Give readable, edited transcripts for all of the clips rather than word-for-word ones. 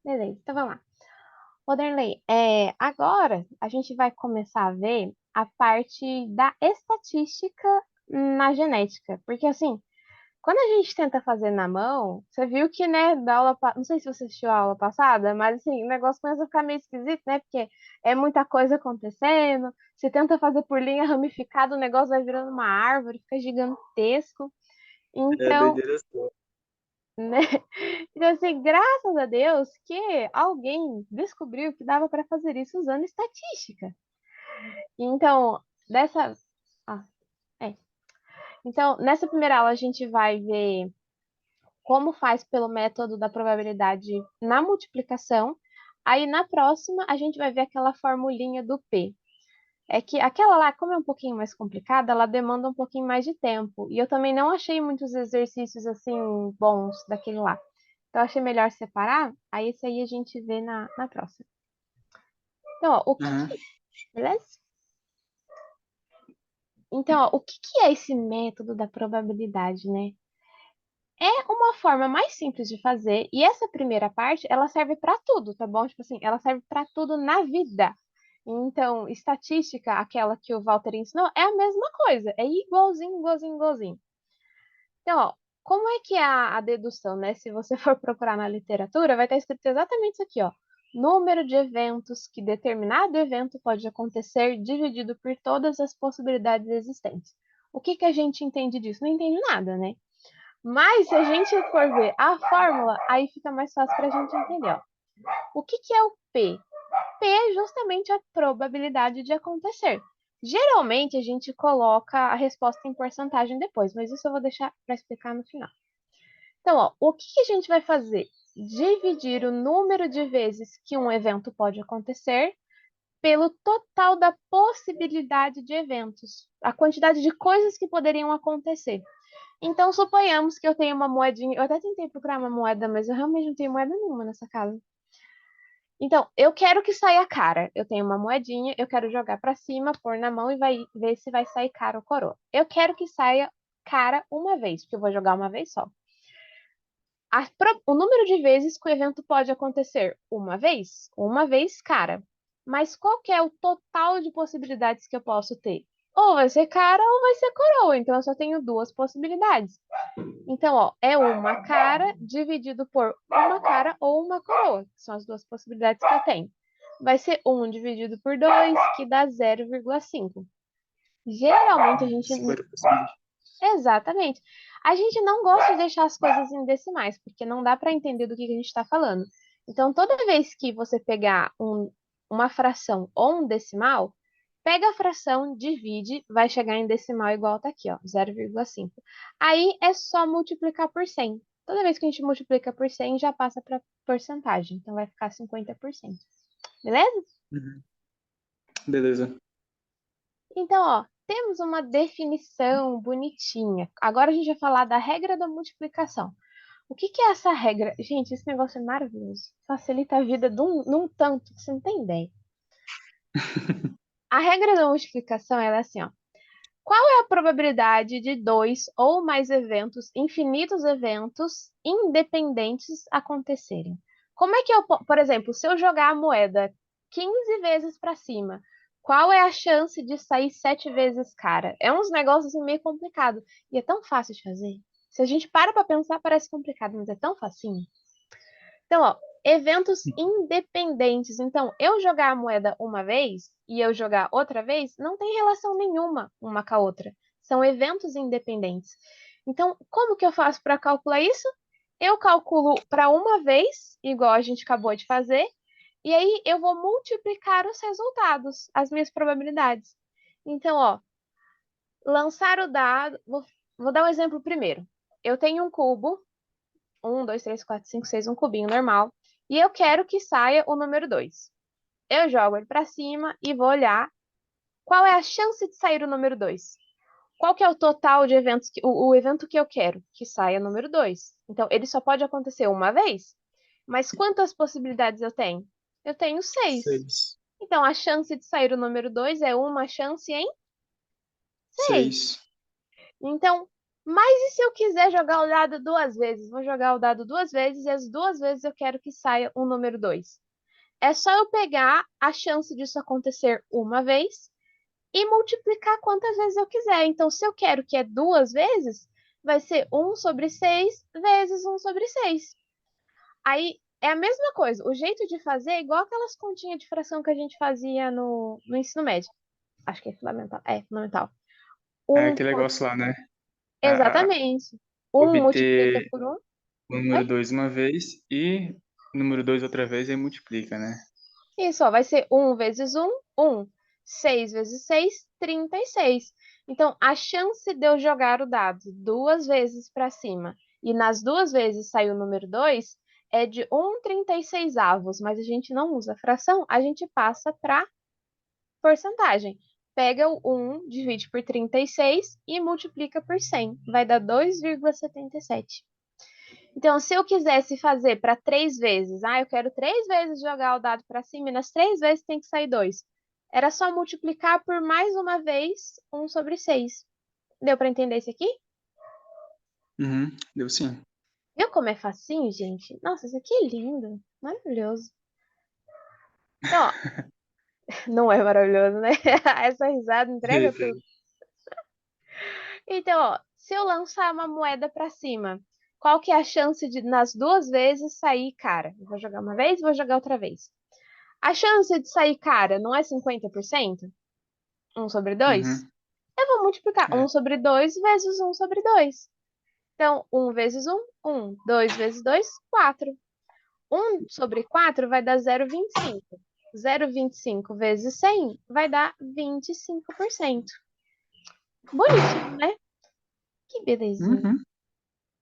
Beleza, então vamos lá. Ô, Darley, agora a gente vai começar a ver a parte da estatística na genética. Porque, assim, quando a gente tenta fazer na mão, você viu que, né, da aula, não sei se você assistiu a aula passada, mas, assim, o negócio começa a ficar meio esquisito, né? Porque é muita coisa acontecendo. Você tenta fazer por linha ramificada, o negócio vai virando uma árvore, fica gigantesco. É Então, doideira só. né? Então, assim, graças a Deus que alguém descobriu que dava para fazer isso usando estatística. Então, dessa. Ah, é. Então, nessa primeira aula, a gente vai ver como faz pelo método da probabilidade na multiplicação. Aí, na próxima, a gente vai ver aquela formulinha do P. É que aquela lá, como é um pouquinho mais complicada, ela demanda um pouquinho mais de tempo. E eu também não achei muitos exercícios assim bons daquele lá. Então, eu achei melhor separar. Aí, esse aí a gente vê na próxima. Então, ó, Aham. beleza? Então, ó, o que que é esse método da probabilidade, né? É uma forma mais simples de fazer. E essa primeira parte, ela serve para tudo, tá bom? Tipo assim, ela serve para tudo na vida. Então, estatística, aquela que o Walter ensinou, é a mesma coisa. É igualzinho, igualzinho, igualzinho. Então, ó, como é que é a dedução, né? Se você for procurar na literatura, vai estar escrito exatamente isso aqui, ó. Número de eventos que determinado evento pode acontecer dividido por todas as possibilidades existentes. O que que a gente entende disso? Não entende nada, né? Mas se a gente for ver a fórmula, aí fica mais fácil para a gente entender, ó. O que que é o P? P é justamente a probabilidade de acontecer. Geralmente a gente coloca a resposta em porcentagem depois, mas isso eu vou deixar para explicar no final. Então, ó, o que que a gente vai fazer? Dividir o número de vezes que um evento pode acontecer pelo total da possibilidade de eventos, a quantidade de coisas que poderiam acontecer. Então, suponhamos que eu tenho uma moedinha. Eu até tentei procurar uma moeda, mas eu realmente não tenho moeda nenhuma nessa casa. Então, eu quero que saia cara. Eu tenho uma moedinha, eu quero jogar pra cima, pôr na mão e vai ver se vai sair cara ou coroa. Eu quero que saia cara uma vez, porque eu vou jogar uma vez só. O número de vezes que o evento pode acontecer uma vez cara. Mas qual que é o total de possibilidades que eu posso ter? Ou vai ser cara ou vai ser coroa. Então eu só tenho duas possibilidades. Então, ó, é uma cara dividido por uma cara ou uma coroa, que são as duas possibilidades que eu tenho. Vai ser um dividido por 2, que dá 0,5. Geralmente a gente. 50%. Exatamente. A gente não gosta de deixar as coisas em decimais, porque não dá para entender do que a gente está falando. Então, toda vez que você pegar uma fração ou um decimal, pega a fração, divide, vai chegar em decimal igual tá aqui, ó, 0,5. Aí é só multiplicar por 100. Toda vez que a gente multiplica por 100, já passa para porcentagem. Então, vai ficar 50%. Beleza? Uhum. Beleza. Então, ó, temos uma definição bonitinha. Agora a gente vai falar da regra da multiplicação. O que que é essa regra? Gente, esse negócio é maravilhoso. Facilita a vida num tanto que você não tem ideia. A regra da multiplicação ela é assim, ó. Qual é a probabilidade de dois ou mais eventos, infinitos eventos, independentes acontecerem? Como é que eu, por exemplo, se eu jogar a moeda 15 vezes para cima, qual é a chance de sair 7 vezes cara? É uns negócios assim, meio complicado. E é tão fácil de fazer. Se a gente para pensar, parece complicado, mas é tão facinho. Então, ó, eventos independentes. Então, eu jogar a moeda uma vez e eu jogar outra vez não tem relação nenhuma uma com a outra. São eventos independentes. Então, como que eu faço para calcular isso? Eu calculo para uma vez, igual a gente acabou de fazer, e aí eu vou multiplicar os resultados, as minhas probabilidades. Então, ó, lançar o dado. Vou dar um exemplo primeiro. Eu tenho um cubo, um, dois, três, quatro, cinco, seis, um cubinho normal. E eu quero que saia o número 2. Eu jogo ele para cima e vou olhar qual é a chance de sair o número 2. Qual que é o total de eventos, o evento que eu quero que saia o número 2. Então, ele só pode acontecer uma vez. Mas quantas possibilidades eu tenho? Eu tenho 6. 6. Então, a chance de sair o número 2 é uma chance em 6. 6. Então, Mas e se eu quiser jogar o dado duas vezes? Vou jogar o dado duas vezes e as duas vezes eu quero que saia o número 2. É só eu pegar a chance disso acontecer uma vez e multiplicar quantas vezes eu quiser. Então, se eu quero que é duas vezes, vai ser 1/6 vezes 1/6. Aí é a mesma coisa. O jeito de fazer é igual aquelas continhas de fração que a gente fazia no ensino médio. Acho que é fundamental. É, fundamental. É Um, aquele negócio lá, né? A exatamente. Um multiplica obter por um. o Oi? número 2 uma vez e o número 2 outra vez, aí multiplica, né? Isso, ó, vai ser um vezes um, 1. 6 vezes 6, 36. Então, a chance de eu jogar o dado duas vezes para cima e nas duas vezes sair o número 2 é de 1/36avos, mas a gente não usa fração, a gente passa para porcentagem. Pega o 1, divide por 36 e multiplica por 100. Vai dar 2,77. Então, se eu quisesse fazer para três vezes, eu quero três vezes jogar o dado para cima e nas três vezes tem que sair 2. Era só multiplicar por mais uma vez 1/6. Deu para entender isso aqui? Uhum, deu sim. Viu como é facinho, gente? Nossa, isso aqui é lindo. Maravilhoso. Então, ó, não é maravilhoso, né? Essa risada entrega tudo. Então, ó, se eu lançar uma moeda para cima, qual que é a chance de nas duas vezes sair cara? Eu vou jogar uma vez, vou jogar outra vez. A chance de sair cara não é 50%? 1/2? Uhum, Eu vou multiplicar é. 1/2 vezes 1/2. Então, 1 vezes 1, 1. 2 vezes 2, 4. 1/4 vai dar 0,25. 0,25 vezes 100 vai dar 25%. Bonitinho, né? Que belezinha. Uhum.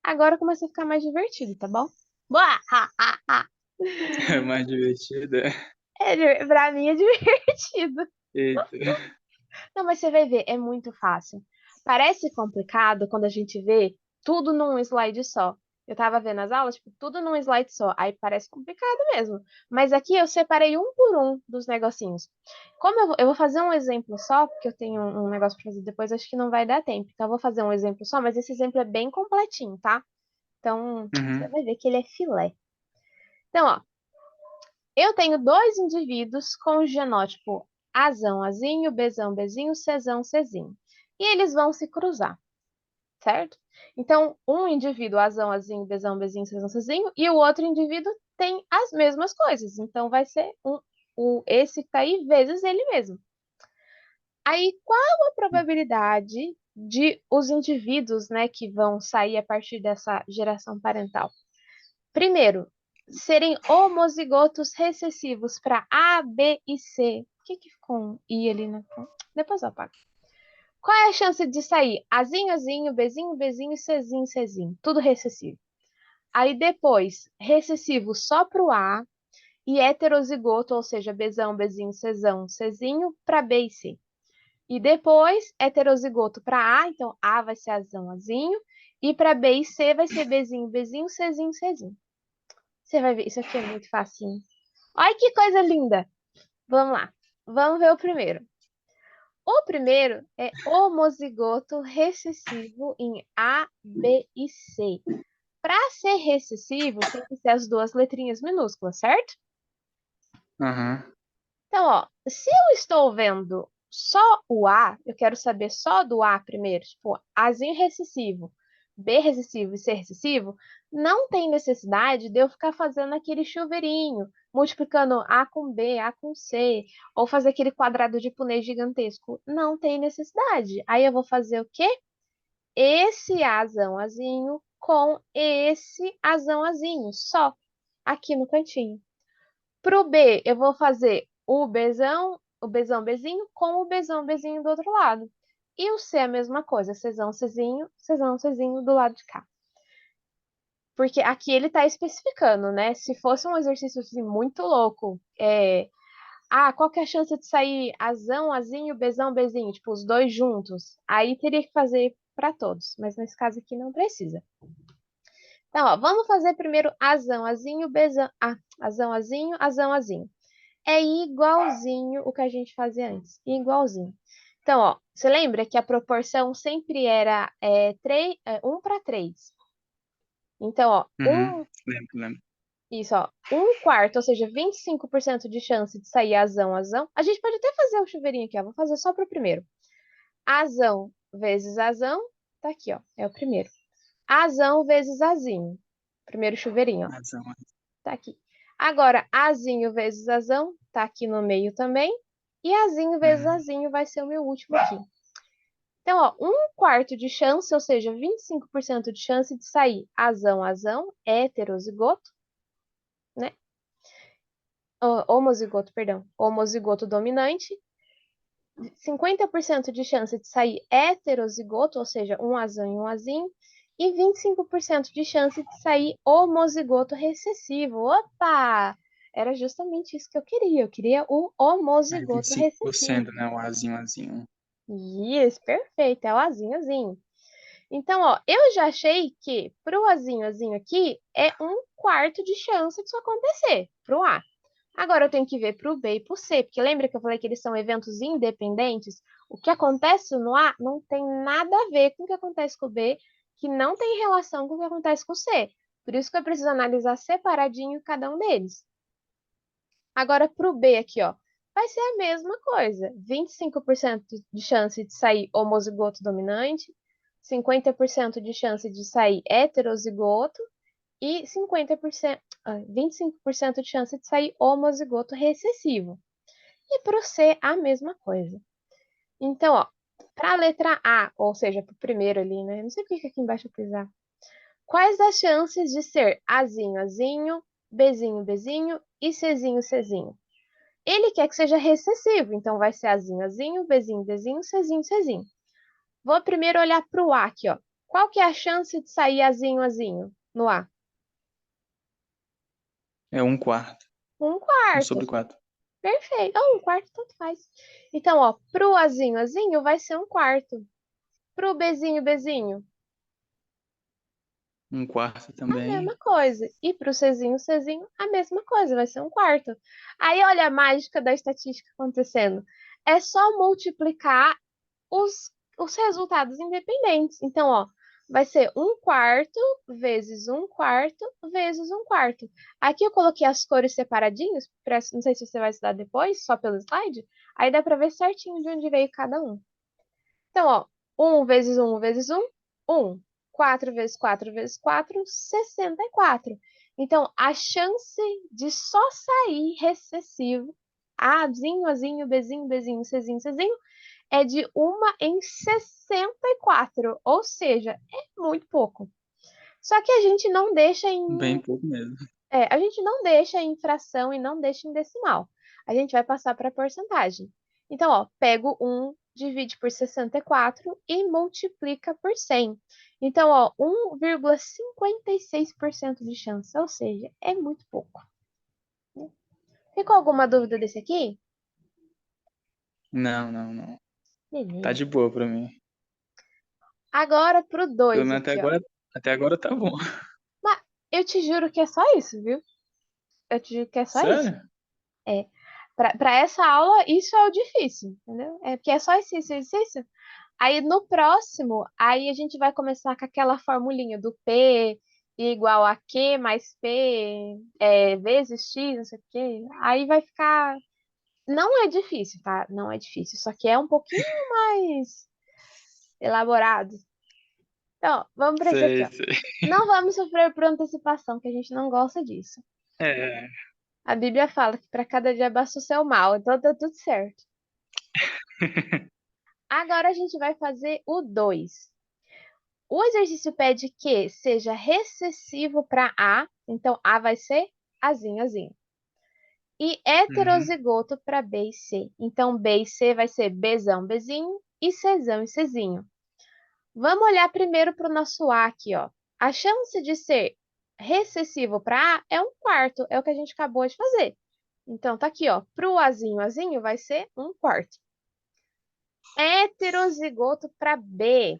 Agora começa a ficar mais divertido, tá bom? Boa! Ha, ha, ha. É mais divertido. É. Pra mim é divertido. Eita. Não, mas você vai ver, é muito fácil. Parece complicado quando a gente vê tudo num slide só. Eu tava vendo as aulas, tipo, tudo num slide só. Aí parece complicado mesmo. Mas aqui eu separei um por um dos negocinhos. Como eu vou fazer um exemplo só, porque eu tenho um negócio pra fazer depois, acho que não vai dar tempo. Então eu vou fazer um exemplo só, mas esse exemplo é bem completinho, tá? Então, você Uhum, vai ver que ele é filé. Então, ó, eu tenho dois indivíduos com o genótipo Azão, Azinho, Bzão, Bzinho, Czão, Czinho. E eles vão se cruzar, certo? Então, um indivíduo Azão, Azinho, Bzão, Bzinho, Czão, Czinho, e o outro indivíduo tem as mesmas coisas. Então, vai ser esse que tá aí vezes ele mesmo. Aí, qual a probabilidade de os indivíduos, né, que vão sair a partir dessa geração parental? Primeiro, serem homozigotos recessivos para A, B e C. Por que ficou um I ali na frente? Depois eu apago. Qual é a chance de sair Azinho, Azinho, Bzinho, Bzinho, Czinho, Czinho? Tudo recessivo. Aí depois, recessivo só para o A e heterozigoto, ou seja, Bzão, Bzinho, Czão, Czinho para B e C. E depois, heterozigoto para A, então A vai ser Azão, Azinho, e para B e C vai ser Bzinho, Bzinho, Czinho, Czinho. Você vai ver, isso aqui é muito facinho. Olha que coisa linda! Vamos lá. Vamos ver o primeiro. O primeiro é homozigoto recessivo em A, B e C. Para ser recessivo, tem que ser as duas letrinhas minúsculas, certo? aham, Então, ó, se eu estou vendo só o A, eu quero saber só do A primeiro, tipo, Azinho recessivo, B recessivo e C recessivo, não tem necessidade de eu ficar fazendo aquele chuveirinho, multiplicando A com B, A com C, ou fazer aquele quadrado de punê gigantesco. Não tem necessidade. Aí eu vou fazer o quê? Esse Azão Azinho com esse Azão Azinho, só aqui no cantinho. Pro B, eu vou fazer o Bzão, Bzinho com o Bzão, Bzinho do outro lado. E o C é a mesma coisa, Czão, Czinho, Czão, Czinho do lado de cá. Porque aqui ele tá especificando, né? Se fosse um exercício assim, muito louco, qual que é a chance de sair Azão, Azinho, Bzão, Bzinho, tipo, os dois juntos? Aí teria que fazer para todos, mas nesse caso aqui não precisa. Então, ó, vamos fazer primeiro Azão, Azinho, Bzão, Azão, Azinho, Azão, Azinho. É igualzinho o que a gente fazia antes. Igualzinho. Então, ó, você lembra que a proporção sempre era 1 para 3. Então, ó, Uhum. Lembro. isso, ó, 1/4, ou seja, 25% de chance de sair azão, azão. A gente pode até fazer o chuveirinho aqui, ó. Vou fazer só para o primeiro. Azão vezes azão, tá aqui, ó, é o primeiro. Azão vezes azinho. Primeiro chuveirinho, ó, Razão. tá aqui. Agora, azinho vezes azão, tá aqui no meio também. E azinho vezes Uhum. azinho vai ser o meu último aqui. Então, ó, 1/4 de chance, ou seja, 25% de chance de sair azão, azão, heterozigoto, né? Homozigoto, perdão. Homozigoto dominante. 50% de chance de sair heterozigoto, ou seja, um azão e um azinho. E 25% de chance de sair homozigoto recessivo. Opa! Era justamente isso que eu queria. Eu queria o É homozigoto 25%, recessivo. né? O Azinho, Azinho. Isso, perfeito. É o azinho, azinho. Então, ó, eu já achei que pro azinho, azinho aqui é 1/4 de chance disso acontecer, pro A. Agora eu tenho que ver pro B e pro C, porque lembra que eu falei que eles são eventos independentes? O que acontece no A não tem nada a ver com o que acontece com o B, que não tem relação com o que acontece com o C. Por isso que eu preciso analisar separadinho cada um deles. Agora, para o B aqui, ó, vai ser a mesma coisa. 25% de chance de sair homozigoto dominante, 50% de chance de sair heterozigoto e 25% de chance de sair homozigoto recessivo. E para o C, a mesma coisa. Então, ó, para a letra A, ou seja, para o primeiro ali, né? Não sei por que aqui embaixo eu precisar. Quais as chances de ser Azinho, Azinho, Bzinho, Bzinho e Czinho, Czinho? Ele quer que seja recessivo, então vai ser Azinho, Azinho, Bzinho, Bzinho, Czinho, Czinho. Vou primeiro olhar para o A aqui, ó. Qual que é a chance de sair Azinho, Azinho no A? É 1/4. Um Um quarto. sobre 4. Perfeito. Ou um quarto, tanto faz. Então, ó, pro Azinho, Azinho vai ser um quarto. Pro Bzinho, Bzinho, 1/4 a mesma também. coisa. E pro Czinho, Czinho, a mesma coisa, vai ser um quarto. Aí, olha a mágica da estatística acontecendo. É só multiplicar os resultados independentes. Então, ó, vai ser 1/4 vezes 1/4 vezes 1/4. Aqui eu coloquei as cores separadinhas, não sei se você vai estudar depois, só pelo slide, aí dá para ver certinho de onde veio cada um. Então, ó, 1 vezes 1 vezes 1, 1. 4 vezes 4 vezes 4, 64. Então, a chance de só sair recessivo, Azinho, Azinho, Bzinho, Bzinho, Czinho, Czinho, é de 1 em 64, ou seja, é muito pouco. Só que a gente não deixa Bem em, pouco mesmo. a gente não deixa em fração e não deixa em decimal. A gente vai passar para porcentagem. Então, ó, pego 1, divide por 64 e multiplica por 100. Então, ó, 1,56% de chance, ou seja, é muito pouco. Ficou alguma dúvida desse aqui? Não. Tá Beleza. de boa pra mim. Agora pro Pelo 2 menos aqui, ó. até agora tá bom. Mas eu te juro que é só isso, viu? Eu te digo que é só isso. Sério? É. Para essa aula, isso é o difícil, entendeu? É porque é só esse exercício. Aí no próximo, aí a gente vai começar com aquela formulinha do P igual a Q mais P vezes X, não sei o quê. Aí vai ficar. Não é difícil, tá? Não é difícil. Só que é um pouquinho mais elaborado. Então, vamos para esse aqui, ó. Sei. Não vamos sofrer por antecipação, que a gente não gosta disso. É. A Bíblia fala que para cada dia basta o seu mal, então tá tudo certo. Agora a gente vai fazer o 2. O exercício pede que seja recessivo para A, então A vai ser Azinho, Azinho. E Uhum. heterozigoto para B e C. Então B e C vai ser Bzão, Bzinho e Czão e Czinho. Vamos olhar primeiro para o nosso A aqui, ó. A chance de ser recessivo para A é 1/4, é o que a gente acabou de fazer. Então tá aqui, ó. Para o Azinho, Azinho vai ser 1/4. Heterozigoto para B.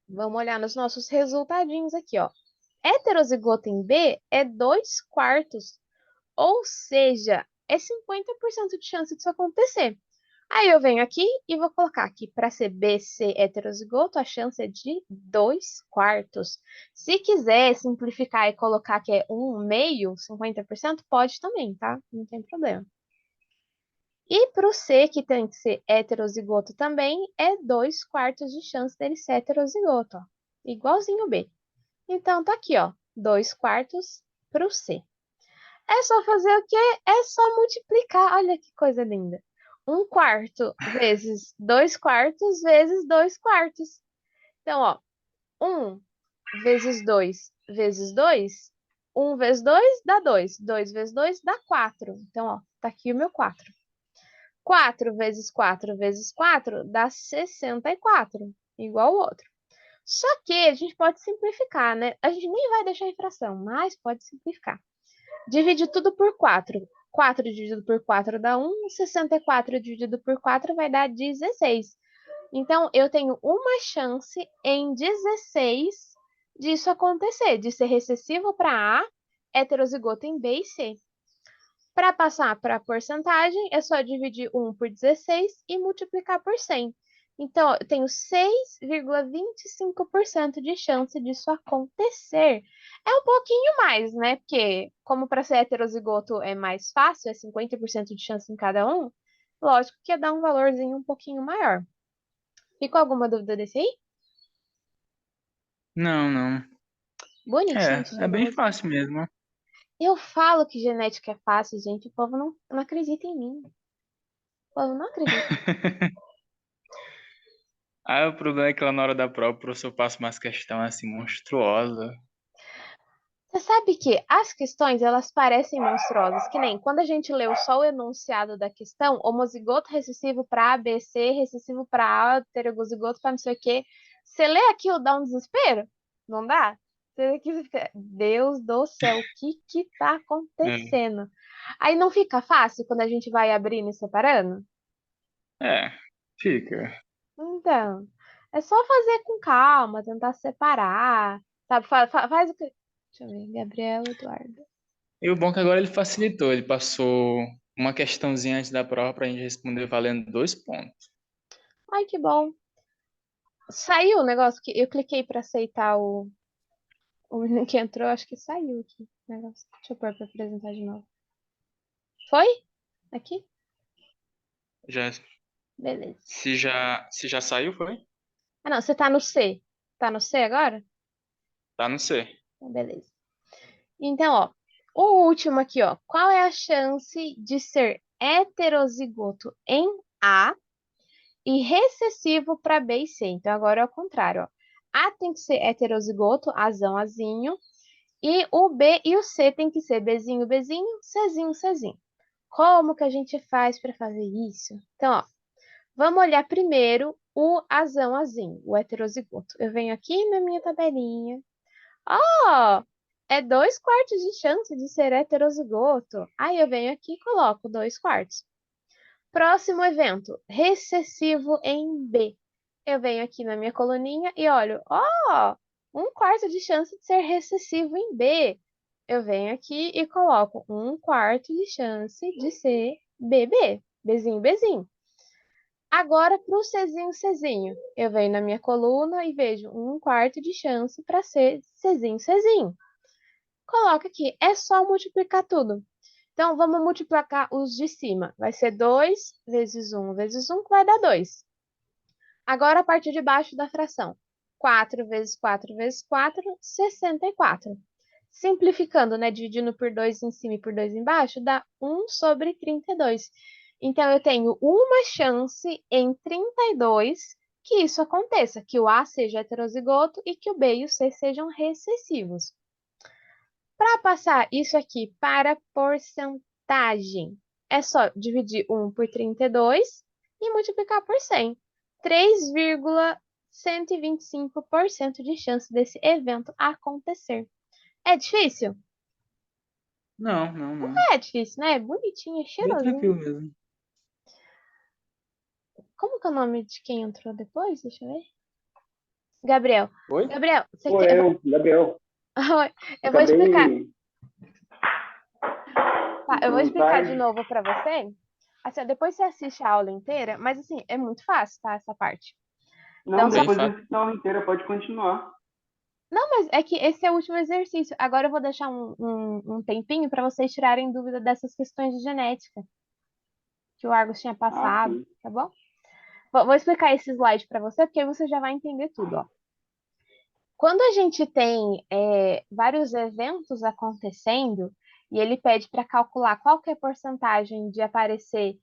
Vamos olhar nos nossos resultadinhos aqui, ó. Heterozigoto em B é 2/4, ou seja, é 50% de chance disso acontecer. Aí eu venho aqui e vou colocar aqui para ser BC heterozigoto, a chance é de 2/4. Se quiser simplificar e colocar que é 1/2, 50%, pode também, tá? Não tem problema. E para o C, que tem que ser heterozigoto também, é 2/4 de chance dele ser heterozigoto, ó. Igualzinho o B. Então tá aqui, ó, 2/4 para o C. É só fazer o quê? É só multiplicar. Olha que coisa linda. 1/4 vezes 2/4 vezes 2/4. Então, ó, 1 vezes 2 vezes 2. 1 vezes 2 dá 2. 2 vezes 2 dá 4. Então, ó, tá aqui o meu 4. 4 vezes 4 vezes 4 dá 64, igual o outro. Só que a gente pode simplificar, né? A gente nem vai deixar em fração, mas pode simplificar. Divide tudo por 4. 4 dividido por 4 dá 1. 64 dividido por 4 vai dar 16. Então, eu tenho uma chance em 16 disso acontecer, de ser recessivo para A, heterozigoto em B e C. Para passar para a porcentagem, é só dividir 1 por 16 e multiplicar por 100. Então, eu tenho 6,25% de chance disso acontecer. É um pouquinho mais, né? Porque, como para ser heterozigoto é mais fácil, é 50% de chance em cada um, lógico que ia dar um valorzinho um pouquinho maior. Ficou alguma dúvida desse aí? Não, não. Bonitinho, É bem cheiroso. fácil mesmo. Eu falo que genética é fácil, gente. O povo não acredita em mim. O povo não acredita. Ah, o problema é que lá na hora da prova o professor passa umas questões assim monstruosas. Você sabe que as questões, elas parecem monstruosas, que nem quando a gente leu só o enunciado da questão, homozigoto recessivo para A, B, C, recessivo para A, heterozigoto para não sei o quê. Você lê aquilo, dá um desespero? Não dá? Você lê aquilo e fica, Deus do céu, o que tá É, acontecendo? Aí não fica fácil quando a gente vai abrindo e separando? é, fica. Então, é só fazer com calma, tentar separar, sabe? Faz o que... Deixa eu ver, Gabriel Eduardo. E o bom é que agora ele facilitou. Ele passou uma questãozinha antes da prova pra gente responder valendo 2 pontos. Ai, que bom. Saiu o negócio que eu cliquei pra aceitar o menino que entrou, acho que saiu aqui o negócio. Deixa eu pôr pra apresentar de novo. Foi? Aqui? Já, Beleza. se já saiu, foi? Ah, não, você tá no C. Tá no C agora? Tá no C. Então, beleza. Então, ó, o último aqui, ó. Qual é a chance de ser heterozigoto em A e recessivo para B e C? Então, agora é o contrário, ó. A tem que ser heterozigoto, Azão, Azinho. E o B e o C tem que ser Bzinho, Bzinho, Czinho, Czinho. Como que a gente faz para fazer isso? Então, ó, vamos olhar primeiro o azão, azinho, o heterozigoto. Eu venho aqui na minha tabelinha. Ó, é 2/4 de chance de ser heterozigoto. Aí eu venho aqui e coloco 2/4. Próximo evento, recessivo em B. Eu venho aqui na minha coluninha e olho, ó, 1/4 de chance de ser recessivo em B. Eu venho aqui e coloco 1/4 de chance de ser BB. Bzinho, Bzinho. Agora para o Czinho, Czinho. Eu venho na minha coluna e vejo 1/4 de chance para ser Czinho, Czinho. Coloca aqui, é só multiplicar tudo. Então, vamos multiplicar os de cima. Vai ser 2 vezes 1 vezes 1, que vai dar 2. Agora, a parte de baixo da fração. 4 vezes 4 vezes 4, 64. Simplificando, né? Dividindo por 2 em cima e por 2 embaixo, dá 1/32. Então, eu tenho uma chance em 32 que isso aconteça, que o A seja heterozigoto e que o B e o C sejam recessivos. Para passar isso aqui para porcentagem, é só dividir 1 por 32 e multiplicar por 100. 3,125% de chance desse evento acontecer. É difícil? Não, não, Não não. é difícil, né? É bonitinho, é Bem cheirosinho. tranquilo mesmo. Como que é o nome de quem entrou depois? Deixa eu ver. Gabriel. Oi? Gabriel, você Sou quer... eu, Gabriel. Eu vou explicar. Acabei Tá, de eu vou entrar explicar de e... novo para você. Assim, depois você assiste a aula inteira, mas assim, é muito fácil, tá? Essa parte. Então, Não, só. Bem depois fácil. desse aula inteira pode continuar. Não, mas é que esse é o último exercício. Agora eu vou deixar um tempinho para vocês tirarem dúvida dessas questões de genética que o Argos tinha Ah, passado, sim. tá bom? Vou explicar esse slide para você, porque aí você já vai entender tudo, ó. Quando a gente tem vários eventos acontecendo e ele pede para calcular qual que é a porcentagem de aparecer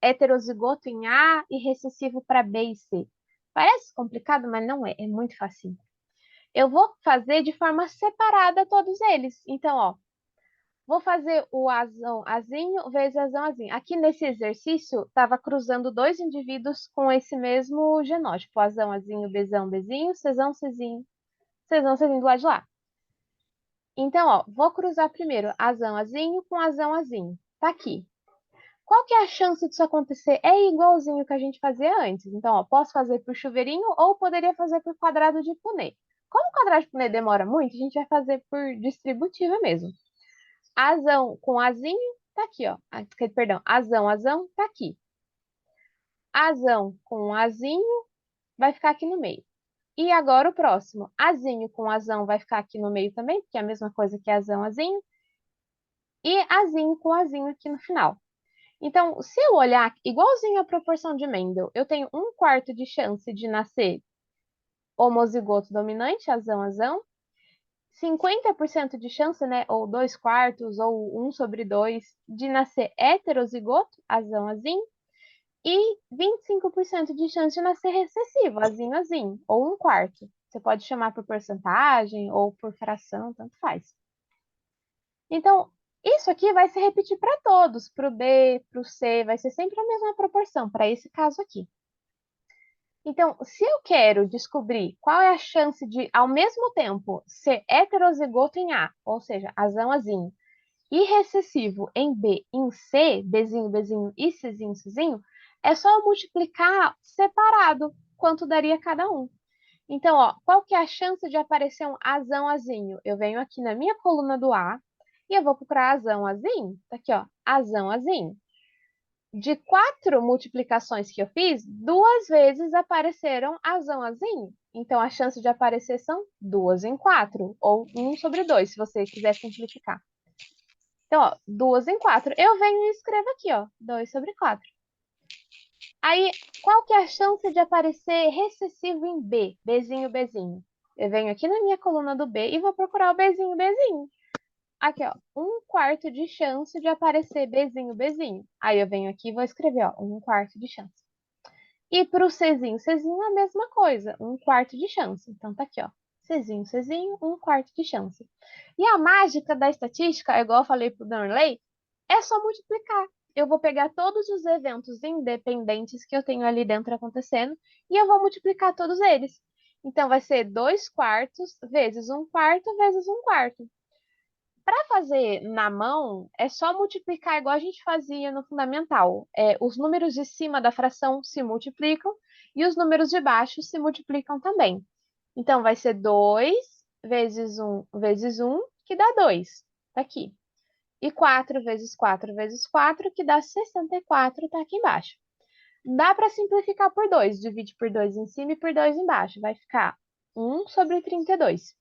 heterozigoto em A e recessivo para B e C. Parece complicado, mas não é, é muito fácil. Eu vou fazer de forma separada todos eles. Então, ó, vou fazer o azão azinho vezes azão azinho. Aqui nesse exercício, estava cruzando dois indivíduos com esse mesmo genótipo. Azão azinho, bezão, bezinho, cezão, cezinho, cezão, cezinho do lado de lá. Então, ó, vou cruzar primeiro azão azinho com azão azinho. Tá aqui. Qual que é a chance disso acontecer? É igualzinho que a gente fazia antes. Então, ó, posso fazer por chuveirinho ou poderia fazer por quadrado de Punnett. Como o quadrado de Punnett demora muito, a gente vai fazer por distributiva mesmo. Azão com azinho, tá aqui, ó. Perdão, azão, azão, tá aqui. Azão com azinho vai ficar aqui no meio. E agora o próximo. Azinho com azão vai ficar aqui no meio também, porque é a mesma coisa que azão, azinho. E azinho com azinho aqui no final. Então, se eu olhar igualzinho a proporção de Mendel, eu tenho 1/4 de chance de nascer homozigoto dominante, azão, azão. 50% de chance, né, ou 2/4, ou 1/2, de nascer heterozigoto, azão, azinho, e 25% de chance de nascer recessivo, azinho, azinho, ou 1/4. Você pode chamar por porcentagem ou por fração, tanto faz. Então, isso aqui vai se repetir para todos, para o B, para o C, vai ser sempre a mesma proporção, para esse caso aqui. Então, se eu quero descobrir qual é a chance de, ao mesmo tempo, ser heterozigoto em A, ou seja, azão, azinho, e recessivo em B, em C, Bzinho, Bzinho e Czinho, Czinho, é só eu multiplicar separado quanto daria cada um. Então, ó, qual que é a chance de aparecer um azão, azinho? Eu venho aqui na minha coluna do A e eu vou procurar azão, azinho. Tá aqui, ó, azão, azinho. De 4 multiplicações que eu fiz, 2 vezes apareceram azão, azinho. Então, a chance de aparecer são 2 em 4, ou 1/2, se você quiser simplificar. Então, ó, 2 em 4. Eu venho e escrevo aqui, ó, 2/4. Aí, qual que é a chance de aparecer recessivo em B? Bzinho, Bzinho. Eu venho aqui na minha coluna do B e vou procurar o Bzinho, Bzinho. Aqui, ó, 1/4 de chance de aparecer Bzinho, Bzinho. Aí eu venho aqui e vou escrever, ó, 1/4 de chance. E para o Czinho, Czinho a mesma coisa, 1/4 de chance. Então tá aqui, ó, Czinho, Czinho, 1/4 de chance. E a mágica da estatística, igual eu falei pro Darnley, é só multiplicar. Eu vou pegar todos os eventos independentes que eu tenho ali dentro acontecendo e eu vou multiplicar todos eles. Então vai ser 2/4 vezes 1/4 vezes 1/4. Para fazer na mão, é só multiplicar igual a gente fazia no fundamental. Os números de cima da fração se multiplicam e os números de baixo se multiplicam também. Então, vai ser 2 vezes 1, que dá 2. Tá aqui. E 4 vezes 4 vezes 4, que dá 64, tá aqui embaixo. Dá para simplificar por 2. Divide por 2 em cima e por 2 embaixo. Vai ficar 1/32.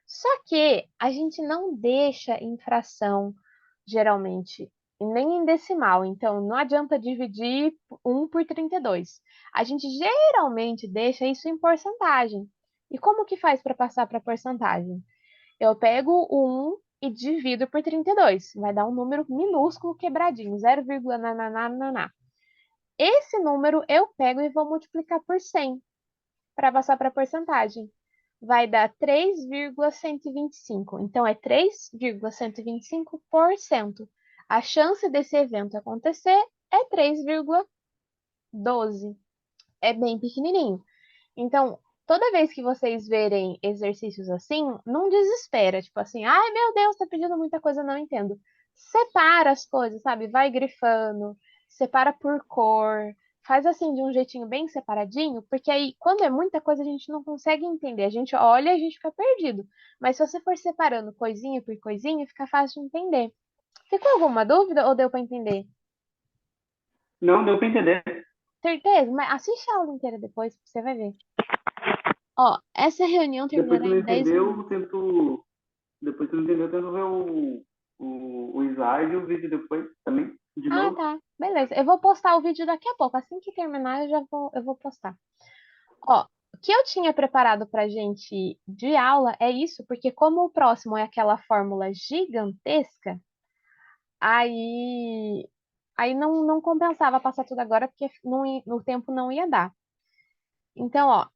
Só que a gente não deixa em fração, geralmente, e nem em decimal. Então, não adianta dividir 1 por 32. A gente geralmente deixa isso em porcentagem. E como que faz para passar para porcentagem? Eu pego o 1 e divido por 32. Vai dar um número minúsculo quebradinho, 0, nananana. Esse número eu pego e vou multiplicar por 100 para passar para porcentagem. Vai dar 3,125. Então, é 3,125%. A chance desse evento acontecer é 3,12. É bem pequenininho. Então, toda vez que vocês verem exercícios assim, não desespera. Tipo assim, ai meu Deus, tá pedindo muita coisa, não entendo. Separa as coisas, sabe? Vai grifando, separa por cor, faz assim de um jeitinho bem separadinho, porque aí, quando é muita coisa, a gente não consegue entender. A gente olha e a gente fica perdido. Mas se você for separando coisinha por coisinha, fica fácil de entender. Ficou alguma dúvida ou deu para entender? Não, deu pra entender. Certeza? Mas assiste a aula inteira depois, você vai ver. Ó, essa reunião Depois terminará que não em 10 entendeu, minutos. eu tento. Depois que não entendeu, eu tento ver o slide e o vídeo depois também, de Ah, novo. tá. Beleza. Eu vou postar o vídeo daqui a pouco. Assim que terminar, eu vou postar. Ó, o que eu tinha preparado pra gente de aula é isso, porque como o próximo é aquela fórmula gigantesca, aí, aí não compensava passar tudo agora, porque o tempo não ia dar. Então, ó,